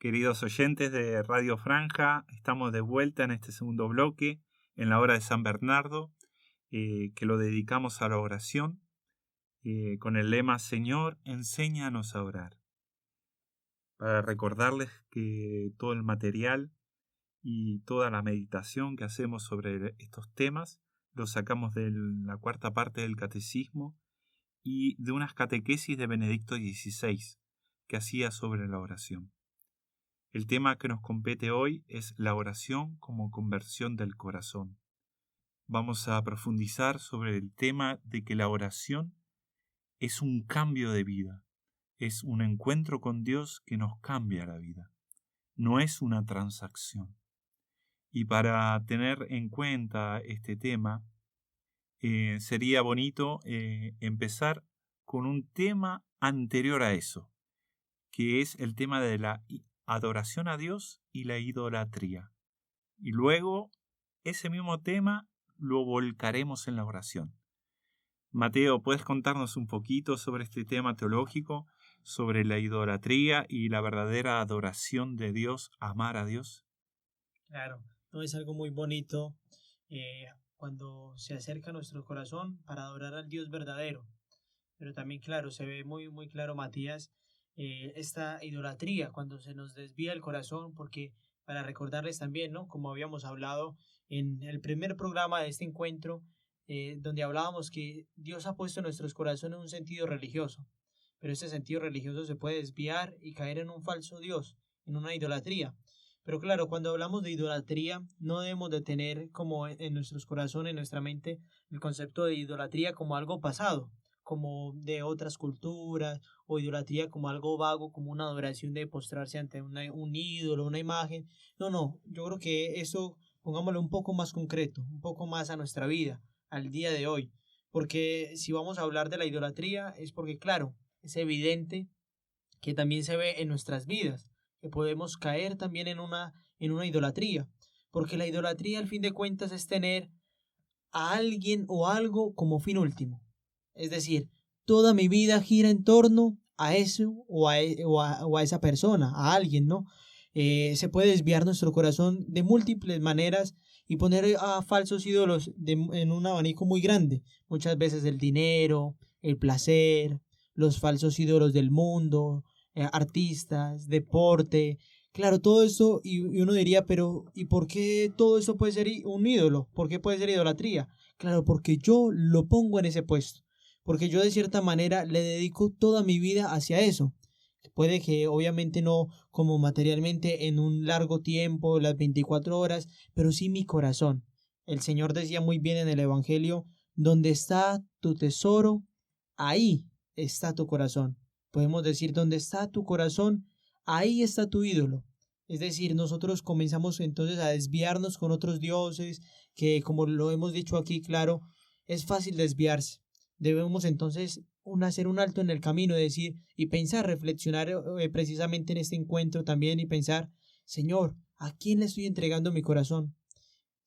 Queridos oyentes de Radio Franja, estamos de vuelta en este segundo bloque, en la hora de San Bernardo, que lo dedicamos a la oración, con el lema Señor, enséñanos a orar. Para recordarles que todo el material y toda la meditación que hacemos sobre estos temas lo sacamos de la cuarta parte del Catecismo y de unas catequesis de Benedicto XVI que hacía sobre la oración. El tema que nos compete hoy es la oración como conversión del corazón. Vamos a profundizar sobre el tema de que la oración es un cambio de vida, es un encuentro con Dios que nos cambia la vida, no es una transacción. Y para tener en cuenta este tema, sería bonito empezar con un tema anterior a eso, que es el tema de la adoración a Dios y la idolatría. Y luego ese mismo tema lo volcaremos en la oración. Mateo, ¿puedes contarnos un poquito sobre este tema teológico, sobre la idolatría y la verdadera adoración de Dios, amar a Dios? Claro, no es algo muy bonito cuando se acerca a nuestro corazón para adorar al Dios verdadero. Pero también, claro, se ve muy claro, Matías, esta idolatría cuando se nos desvía el corazón, porque para recordarles también, ¿no? Como habíamos hablado en el primer programa de este encuentro, donde hablábamos que Dios ha puesto en nuestros corazones un sentido religioso, pero ese sentido religioso se puede desviar y caer en un falso Dios, en una idolatría. Pero claro, cuando hablamos de idolatría, no debemos de tener como en nuestros corazones, en nuestra mente, el concepto de idolatría como algo pasado, como de otras culturas, o idolatría como algo vago, como una adoración de postrarse ante un ídolo, una imagen. No, yo creo que eso pongámoslo un poco más concreto, un poco más a nuestra vida, al día de hoy. Porque si vamos a hablar de la idolatría, es porque, claro, es evidente que también se ve en nuestras vidas, que podemos caer también en una idolatría. Porque la idolatría, al fin de cuentas, es tener a alguien o algo como fin último. Es decir, toda mi vida gira en torno a eso o a esa persona, a alguien, ¿no? Se puede desviar nuestro corazón de múltiples maneras y poner a falsos ídolos en un abanico muy grande. Muchas veces el dinero, el placer, los falsos ídolos del mundo, artistas, deporte. Claro, todo esto, y uno diría, pero ¿y por qué todo esto puede ser un ídolo? ¿Por qué puede ser idolatría? Claro, porque yo lo pongo en ese puesto, porque yo de cierta manera le dedico toda mi vida hacia eso. Puede que obviamente no como materialmente en un largo tiempo, las 24 horas, pero sí mi corazón. El Señor decía muy bien en el Evangelio, donde está tu tesoro, ahí está tu corazón. Podemos decir, donde está tu corazón, ahí está tu ídolo. Es decir, nosotros comenzamos entonces a desviarnos con otros dioses, que como lo hemos dicho aquí, claro, es fácil desviarse. Debemos entonces hacer un alto en el camino, decir y pensar, reflexionar precisamente en este encuentro también y pensar, Señor, ¿a quién le estoy entregando mi corazón?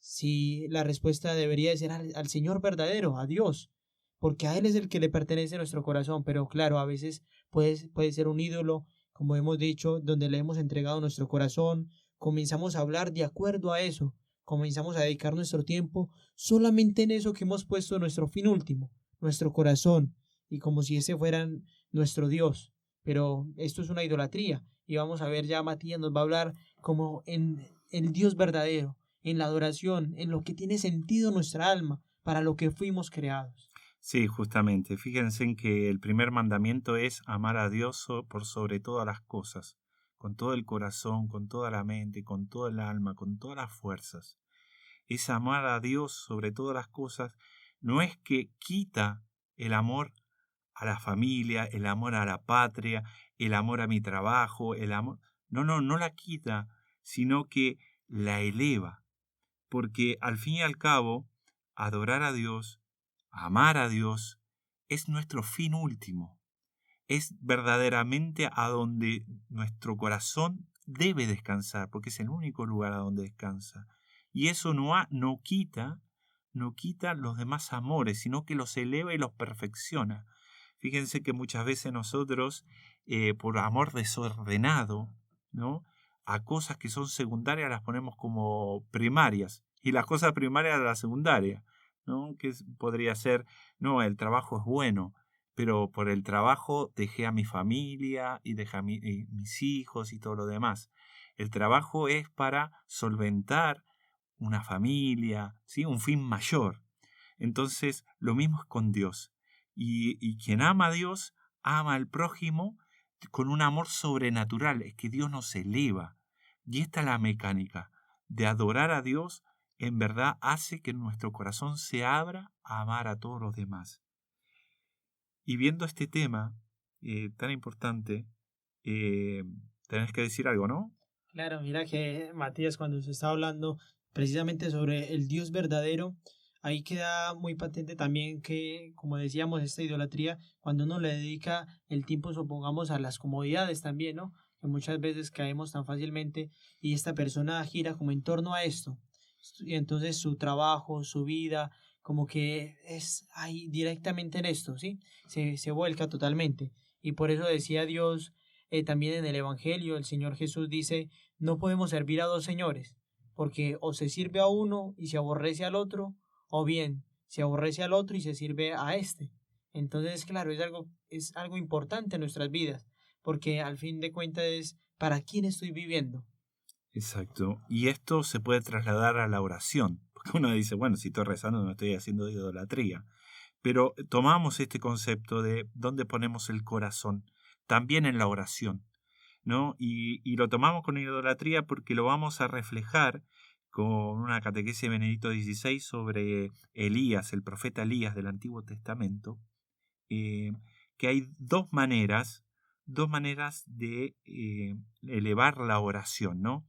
Si la respuesta debería de ser al Señor verdadero, a Dios, porque a Él es el que le pertenece nuestro corazón, pero claro, a veces puede ser un ídolo, como hemos dicho, donde le hemos entregado nuestro corazón, comenzamos a hablar de acuerdo a eso, comenzamos a dedicar nuestro tiempo solamente en eso que hemos puesto nuestro fin último, nuestro corazón, y como si ese fuera nuestro Dios. Pero esto es una idolatría, y vamos a ver ya Matías nos va a hablar como en el Dios verdadero, en la adoración, en lo que tiene sentido nuestra alma, para lo que fuimos creados. Sí, justamente. Fíjense en que el primer mandamiento es amar a Dios por sobre todas las cosas, con todo el corazón, con toda la mente, con toda el alma, con todas las fuerzas. Es amar a Dios sobre todas las cosas. No es que quita el amor a la familia, el amor a la patria, el amor a mi trabajo, el amor... No la quita, sino que la eleva. Porque al fin y al cabo, adorar a Dios, amar a Dios, es nuestro fin último. Es verdaderamente a donde nuestro corazón debe descansar, porque es el único lugar a donde descansa. Y eso no quita los demás amores, sino que los eleva y los perfecciona. Fíjense que muchas veces nosotros, por amor desordenado, ¿no?, a cosas que son secundarias las ponemos como primarias, y las cosas primarias las secundarias, ¿no? Podría ser, no, el trabajo es bueno, pero por el trabajo dejé a mi familia y dejé a mis hijos y todo lo demás. El trabajo es para solventar una familia, ¿sí? Un fin mayor. Entonces, lo mismo es con Dios. Y quien ama a Dios, ama al prójimo con un amor sobrenatural. Es que Dios nos eleva. Y esta es la mecánica de adorar a Dios. En verdad hace que nuestro corazón se abra a amar a todos los demás. Y viendo este tema tan importante, tenés que decir algo, ¿no? Claro, mira que Matías, cuando se está hablando precisamente sobre el Dios verdadero, ahí queda muy patente también que, como decíamos, esta idolatría, cuando uno le dedica el tiempo, supongamos, a las comodidades también, ¿no? Que muchas veces caemos tan fácilmente y esta persona gira como en torno a esto. Y entonces su trabajo, su vida, como que es ahí directamente en esto, ¿sí? Se vuelca totalmente. Y por eso decía Dios también en el Evangelio, el Señor Jesús dice, no podemos servir a dos señores, porque o se sirve a uno y se aborrece al otro, o bien se aborrece al otro y se sirve a este. Entonces, claro, es algo importante en nuestras vidas, porque al fin de cuentas es para quién estoy viviendo. Exacto. Y esto se puede trasladar a la oración, porque uno dice, bueno, si estoy rezando no estoy haciendo idolatría. Pero tomamos este concepto de dónde ponemos el corazón, también en la oración, ¿no? Y lo tomamos con idolatría porque lo vamos a reflejar con una catequesis de Benedicto XVI sobre Elías, el profeta Elías del Antiguo Testamento, que hay dos maneras de elevar la oración, ¿no?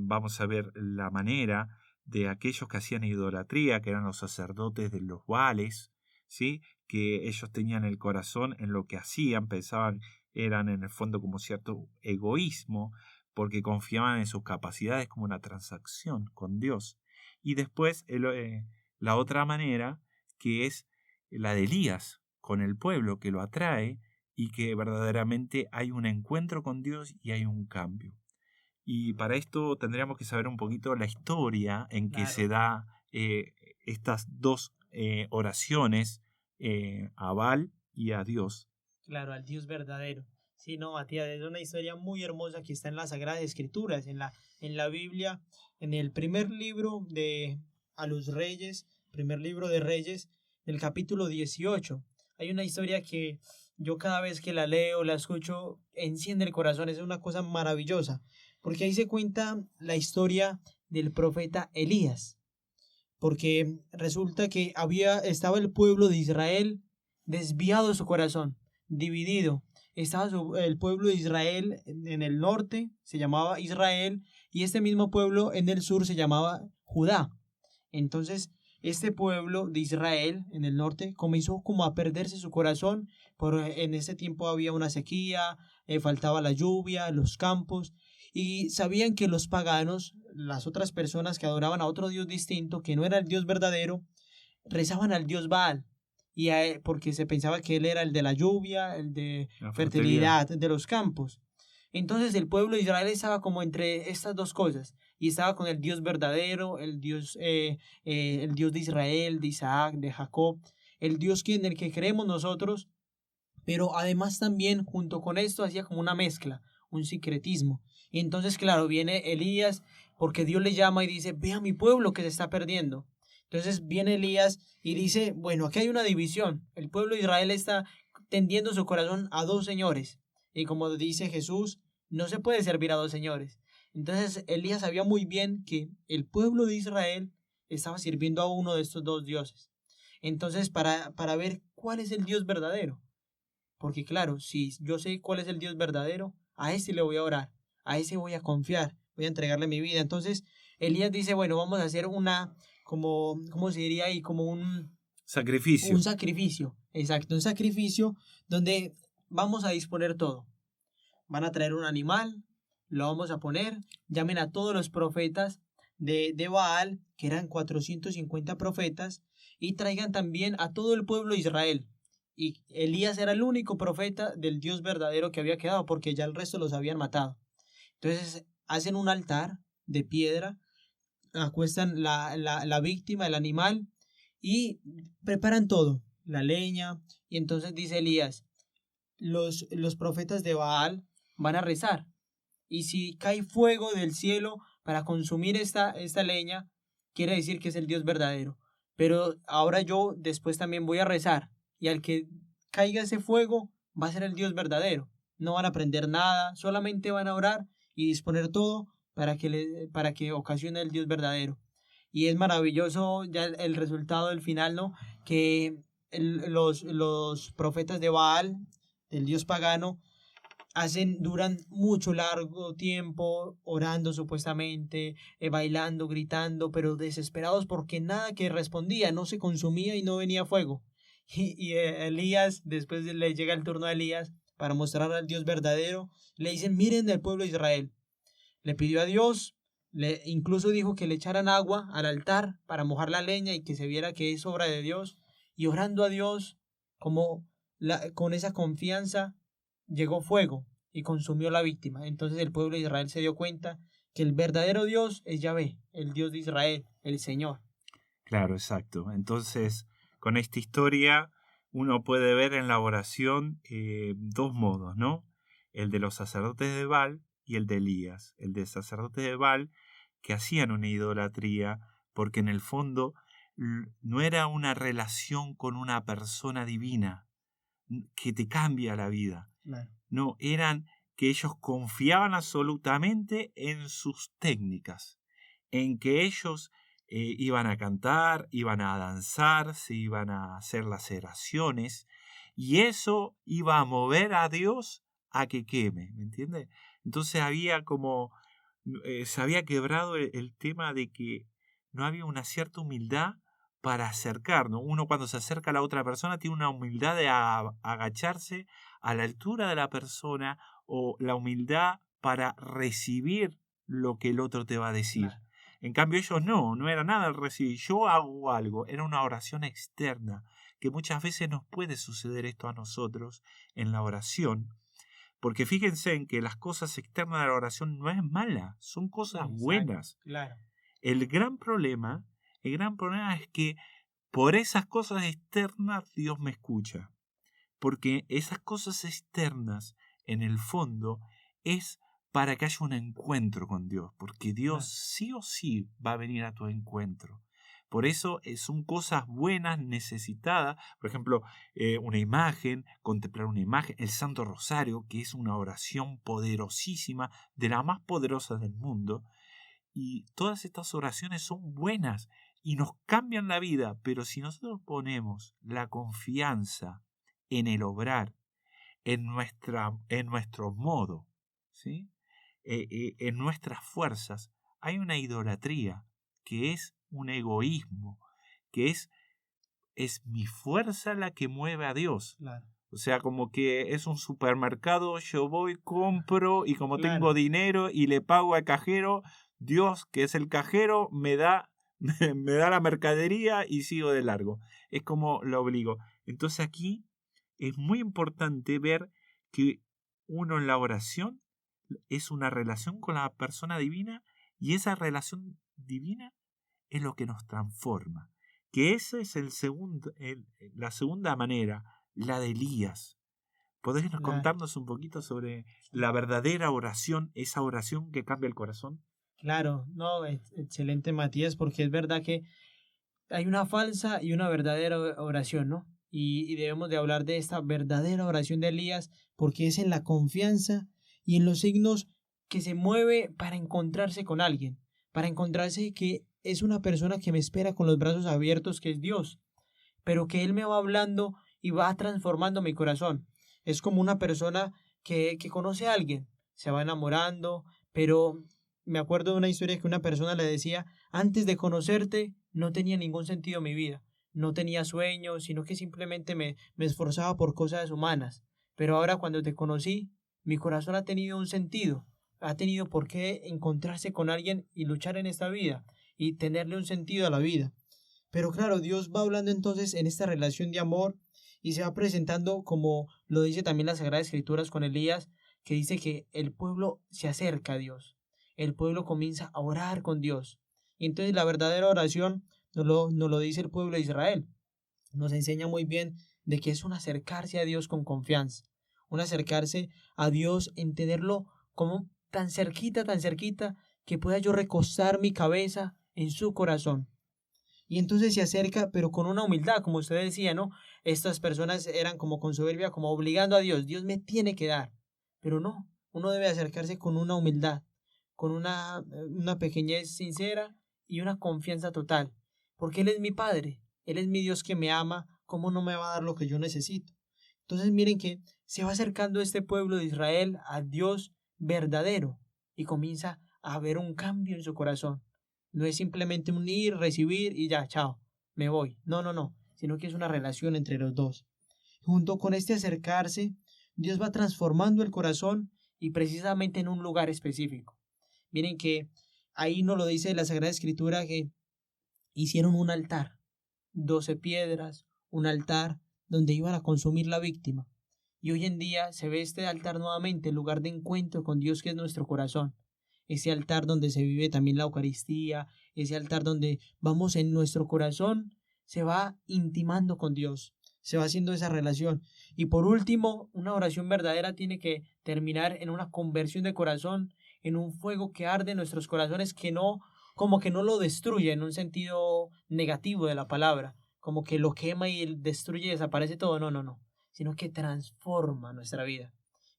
Vamos a ver la manera de aquellos que hacían idolatría, que eran los sacerdotes de los Baales, ¿sí? Que ellos tenían el corazón en lo que hacían, pensaban, eran en el fondo como cierto egoísmo, porque confiaban en sus capacidades como una transacción con Dios. Y después la otra manera, que es la de Elías, con el pueblo que lo atrae y que verdaderamente hay un encuentro con Dios y hay un cambio. Y para esto tendríamos que saber un poquito la historia en que se da estas dos oraciones a Baal y a Dios. Claro, al Dios verdadero. Sí, no, Matías, es una historia muy hermosa que está en las Sagradas Escrituras, en la Biblia, en el primer libro de a los Reyes, primer libro de Reyes, del capítulo 18. Hay una historia que yo cada vez que la leo, la escucho, enciende el corazón, es una cosa maravillosa, porque ahí se cuenta la historia del profeta Elías, porque resulta que estaba el pueblo de Israel desviado de su corazón, dividido. Estaba el pueblo de Israel en el norte, se llamaba Israel, y este mismo pueblo en el sur se llamaba Judá. Entonces, este pueblo de Israel en el norte comenzó como a perderse su corazón, en ese tiempo había una sequía, faltaba la lluvia, los campos, y sabían que los paganos, las otras personas que adoraban a otro Dios distinto, que no era el Dios verdadero, rezaban al Dios Baal, porque se pensaba que él era el de la lluvia, el de La fertilidad de los campos. Entonces el pueblo de Israel estaba como entre estas dos cosas y estaba con el Dios verdadero, el Dios de Israel, de Isaac, de Jacob, el Dios en el que creemos nosotros, pero además también junto con esto hacía como una mezcla, un sincretismo. Y entonces, claro, viene Elías porque Dios le llama y dice, ve a mi pueblo que se está perdiendo. Entonces viene Elías y dice, bueno, aquí hay una división. El pueblo de Israel está tendiendo su corazón a dos señores. Y como dice Jesús, no se puede servir a dos señores. Entonces Elías sabía muy bien que el pueblo de Israel estaba sirviendo a uno de estos dos dioses. Entonces, para ver cuál es el Dios verdadero. Porque claro, si yo sé cuál es el Dios verdadero, a ese le voy a orar, a ese voy a confiar, voy a entregarle mi vida. Entonces, Elías dice, bueno, vamos a hacer ¿cómo se diría ahí? Como un sacrificio, exacto, un sacrificio donde vamos a disponer todo. Van a traer un animal, lo vamos a poner, llamen a todos los profetas de Baal, que eran 450 profetas, y traigan también a todo el pueblo de Israel. Y Elías era el único profeta del Dios verdadero que había quedado, porque ya el resto los habían matado. Entonces hacen un altar de piedra, acuestan la víctima, el animal, y preparan todo, la leña, y entonces dice Elías, los profetas de Baal van a rezar, y si cae fuego del cielo para consumir esta leña, quiere decir que es el Dios verdadero. Pero ahora yo después también voy a rezar, y al que caiga ese fuego va a ser el Dios verdadero. No van a aprender nada, solamente van a orar y disponer todo para que ocasione el Dios verdadero. Y es maravilloso ya el resultado del final, ¿no? Que los profetas de Baal, el dios pagano, duran mucho largo tiempo orando supuestamente, bailando, gritando, pero desesperados porque nada que respondía, no se consumía y no venía fuego. Y Elías, después le llega el turno a Elías para mostrar al Dios verdadero, le dicen, miren del pueblo de Israel. Le pidió a Dios, incluso dijo que le echaran agua al altar para mojar la leña y que se viera que es obra de Dios. Y orando a Dios, con esa confianza, llegó fuego y consumió la víctima. Entonces el pueblo de Israel se dio cuenta que el verdadero Dios es Yahvé, el Dios de Israel, el Señor. Claro, exacto. Entonces, con esta historia uno puede ver en la oración dos modos, ¿no? El de los sacerdotes de Baal y el de Elías. El de sacerdotes de Baal que hacían una idolatría porque en el fondo no era una relación con una persona divina que te cambia la vida. Claro. No, eran que ellos confiaban absolutamente en sus técnicas, en que ellos iban a cantar, iban a danzar, se iban a hacer las oraciones, y eso iba a mover a Dios a que queme, ¿me entiendes? Entonces había como, se había quebrado el tema de que no había una cierta humildad para acercarnos. Uno cuando se acerca a la otra persona tiene una humildad de agacharse a la altura de la persona o la humildad para recibir lo que el otro te va a decir. Claro. En cambio ellos no era nada el recibir. Yo hago algo, era una oración externa, que muchas veces nos puede suceder esto a nosotros en la oración, porque fíjense en que las cosas externas de la oración no es mala, son cosas buenas. Claro. El gran problema es que por esas cosas externas Dios me escucha, porque esas cosas externas en el fondo es para que haya un encuentro con Dios, porque Dios sí o sí va a venir a tu encuentro. Por eso son cosas buenas, necesitadas. Por ejemplo, una imagen, contemplar una imagen, el Santo Rosario, que es una oración poderosísima, de las más poderosas del mundo. Y todas estas oraciones son buenas y nos cambian la vida, pero si nosotros ponemos la confianza en el obrar, en nuestro modo, ¿sí? En nuestras fuerzas, hay una idolatría que es un egoísmo, que es mi fuerza la que mueve a Dios. Claro. O sea, como que es un supermercado, yo voy, compro y como Claro. tengo dinero y le pago al cajero, Dios, que es el cajero, me da la mercadería y sigo de largo. Es como lo obligo. Entonces aquí es muy importante ver que uno en la oración es una relación con la persona divina y esa relación divina es lo que nos transforma. Que esa es la segunda manera, la de Elías. ¿Podés contarnos un poquito sobre la verdadera oración, esa oración que cambia el corazón? Claro, no, excelente Matías, porque es verdad que hay una falsa y una verdadera oración, ¿no? Y debemos de hablar de esta verdadera oración de Elías, porque es en la confianza y en los signos que se mueve para encontrarse con alguien, para encontrarse que es una persona que me espera con los brazos abiertos, que es Dios, pero que Él me va hablando y va transformando mi corazón. Es como una persona que conoce a alguien, se va enamorando, pero me acuerdo de una historia que una persona le decía, antes de conocerte no tenía ningún sentido mi vida, no tenía sueños, sino que simplemente me esforzaba por cosas humanas, pero ahora cuando te conocí, mi corazón ha tenido un sentido, ha tenido por qué encontrarse con alguien y luchar en esta vida y tenerle un sentido a la vida. Pero claro, Dios va hablando entonces en esta relación de amor y se va presentando, como lo dice también las Sagradas Escrituras con Elías, que dice que el pueblo se acerca a Dios. el pueblo comienza a orar con Dios. Y entonces la verdadera oración nos lo dice el pueblo de Israel. Nos enseña muy bien de que es un acercarse a Dios con confianza, un acercarse a Dios en tenerlo como tan cerquita, que pueda yo recostar mi cabeza en su corazón. Y entonces se acerca, pero con una humildad, como usted decía, ¿no? Estas personas eran como con soberbia, como obligando a Dios, Dios me tiene que dar. Pero no, uno debe acercarse con una humildad, con una pequeñez sincera y una confianza total, porque Él es mi Padre, Él es mi Dios que me ama, ¿cómo no me va a dar lo que yo necesito? Entonces miren que se va acercando este pueblo de Israel a Dios verdadero y comienza a haber un cambio en su corazón. No es simplemente un ir, recibir y ya, chao, me voy. No, no, no, sino que es una relación entre los dos. Junto con este acercarse, Dios va transformando el corazón y precisamente en un lugar específico. Miren que ahí nos lo dice la Sagrada Escritura que hicieron un altar, 12 piedras, un altar donde iban a consumir la víctima. Y hoy en día se ve este altar nuevamente, el lugar de encuentro con Dios que es nuestro corazón. Ese altar donde se vive también la Eucaristía, ese altar donde vamos en nuestro corazón, se va intimando con Dios, se va haciendo esa relación. Y por último, una oración verdadera tiene que terminar en una conversión de corazón, en un fuego que arde en nuestros corazones, que no, como que no lo destruye en un sentido negativo de la palabra, como que lo quema y destruye y desaparece todo, no, no, no, sino que transforma nuestra vida.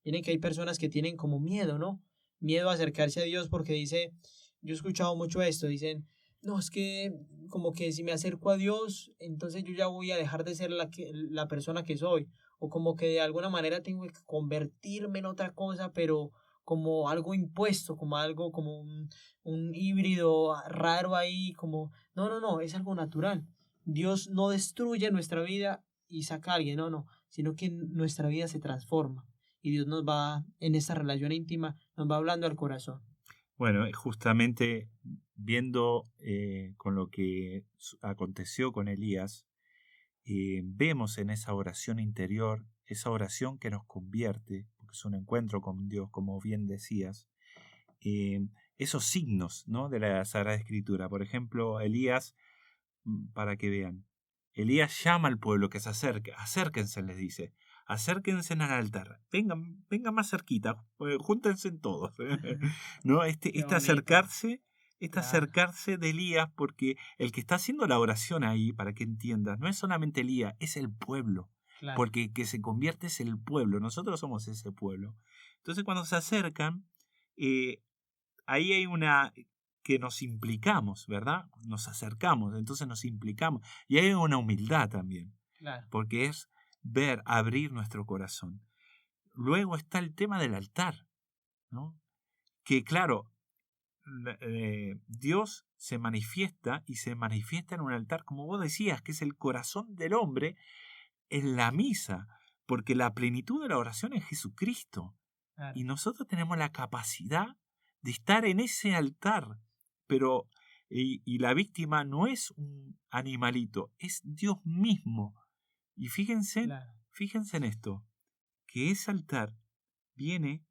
Miren que hay personas que tienen como miedo, ¿no? Miedo a acercarse a Dios porque dice, yo he escuchado mucho esto, dicen, no, es que como que si me acerco a Dios, entonces yo ya voy a dejar de ser la persona que soy, o como que de alguna manera tengo que convertirme en otra cosa, pero como algo impuesto, como algo, como un híbrido raro ahí, como, no, no, no, es algo natural. Dios no destruye nuestra vida y saca a alguien, no, no, sino que nuestra vida se transforma y Dios nos va, en esa relación íntima, nos va hablando al corazón. Bueno, justamente viendo con lo que aconteció con Elías, vemos en esa oración interior, esa oración que nos convierte, porque es un encuentro con Dios, como bien decías, esos signos, ¿no?, de la Sagrada Escritura. Por ejemplo, Elías, para que vean, Elías llama al pueblo que se acerque, acérquense, les dice, acérquense al altar, vengan más cerquita, júntense todos, ¿no? Qué Acercarse, claro, acercarse de Elías, porque el que está haciendo la oración ahí, para que entiendas, no es solamente Elías, es el pueblo, claro, porque el que se convierte es el pueblo, nosotros somos ese pueblo. Entonces cuando se acercan, ahí hay una que nos implicamos, ¿verdad? Nos acercamos, entonces nos implicamos. Y hay una humildad también, claro, porque es ver, abrir nuestro corazón. Luego está el tema del altar, ¿no? Que claro, Dios se manifiesta y se manifiesta en un altar, como vos decías, que es el corazón del hombre en la misa, porque la plenitud de la oración es Jesucristo. claro, Y nosotros tenemos la capacidad de estar en ese altar, pero y la víctima no es un animalito, es Dios mismo. Y claro, fíjense en esto, que ese altar viene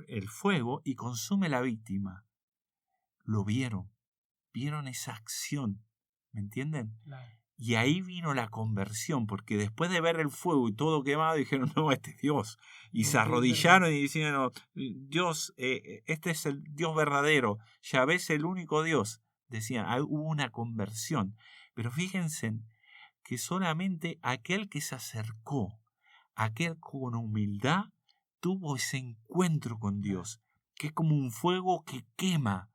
el fuego y consume la víctima. Lo vieron esa acción, ¿me entienden? claro. Y ahí vino la conversión, porque después de ver el fuego y todo quemado, dijeron, no, este es Dios. Y se Es verdad, arrodillaron y dijeron, Dios, este es el Dios verdadero, Yahvé es el único Dios. Decían, hubo una conversión. Pero fíjense que solamente aquel que se acercó, aquel con humildad, tuvo ese encuentro con claro, Dios, que es como un fuego que quema,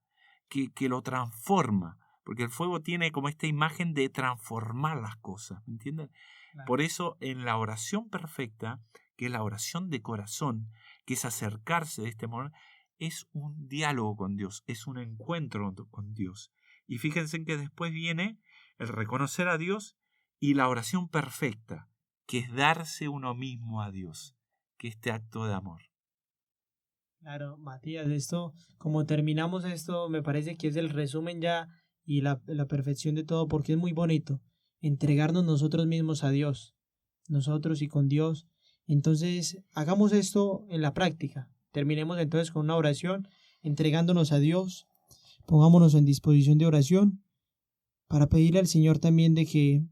que lo transforma. Porque el fuego tiene como esta imagen de transformar las cosas, ¿me entienden? claro. Por eso en la oración perfecta, que es la oración de corazón, que es acercarse de este modo, es un diálogo con Dios, es un encuentro con Dios. Y fíjense que después viene el reconocer a Dios y la oración perfecta, que es darse uno mismo a Dios, que es este acto de amor. Claro, Matías, esto, como terminamos esto, me parece que es el resumen ya y la perfección de todo, porque es muy bonito entregarnos nosotros mismos a Dios, nosotros y con Dios. Entonces, hagamos esto en la práctica. Terminemos entonces con una oración entregándonos a Dios, pongámonos en disposición de oración para pedirle al Señor también de que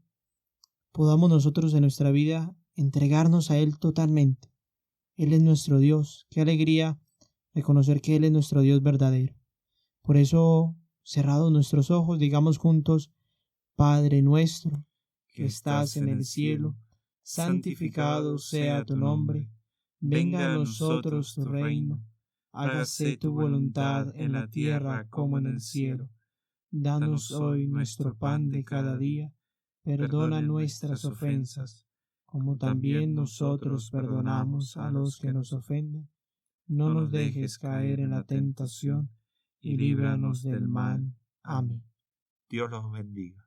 podamos nosotros en nuestra vida entregarnos a Él totalmente. Él es nuestro Dios. Qué alegría reconocer que Él es nuestro Dios verdadero. Por eso, cerrados nuestros ojos, digamos juntos: Padre nuestro, que estás en el cielo, santificado sea tu nombre. Venga a nosotros tu reino. Hágase tu voluntad en la tierra como en el cielo. Danos hoy nuestro pan de cada día. Perdona nuestras ofensas, como también nosotros perdonamos a los que nos ofenden. No nos dejes caer en la tentación, y líbranos del mal. Amén. Dios los bendiga.